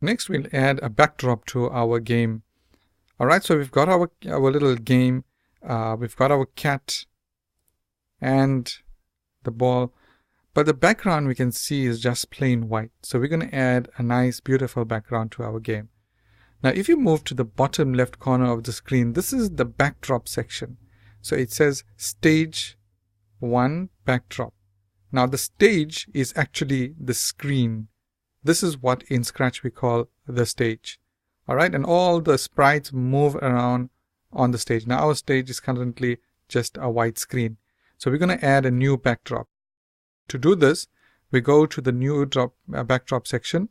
Next, we'll add a backdrop to our game. Alright, so we've got our little game. We've got our cat and the ball. But the background we can see is just plain white. So we're going to add a nice, beautiful background to our game. Now, if you move to the bottom left corner of the screen, this is the backdrop section. So it says Stage 1 Backdrop. Now, the stage is actually the screen. This is what in Scratch we call the stage. Alright, and all the sprites move around on the stage. Now, our stage is currently just a white screen. So we're going to add a new backdrop. To do this, we go to the new backdrop section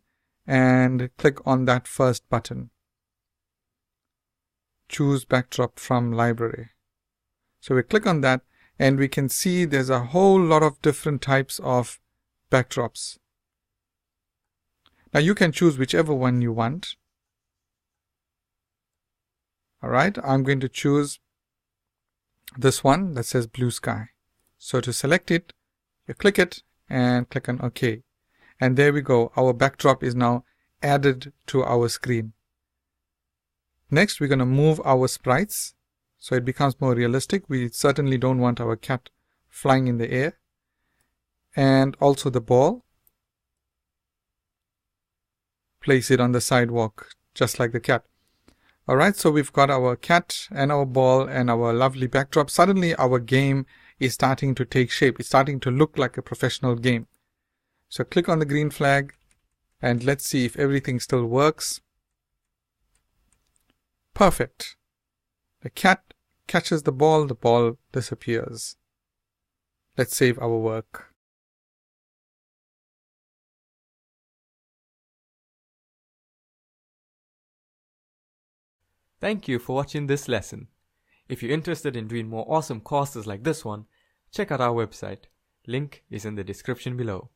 and click on that first button. Choose backdrop from library. So we click on that and we can see there's a whole lot of different types of backdrops. Now you can choose whichever one you want. Alright, I'm going to choose this one that says blue sky. So to select it, you click it and click on OK. And there we go. Our backdrop is now added to our screen. Next, we're going to move our sprites so it becomes more realistic. We certainly don't want our cat flying in the air. And also the ball. Place it on the sidewalk, just like the cat. Alright, so we've got our cat and our ball and our lovely backdrop. Suddenly our game is starting to take shape. It's starting to look like a professional game. So click on the green flag and let's see if everything still works. Perfect. The cat catches the ball disappears. Let's save our work. Thank you for watching this lesson. If you're interested in doing more awesome courses like this one, check out our website. Link is in the description below.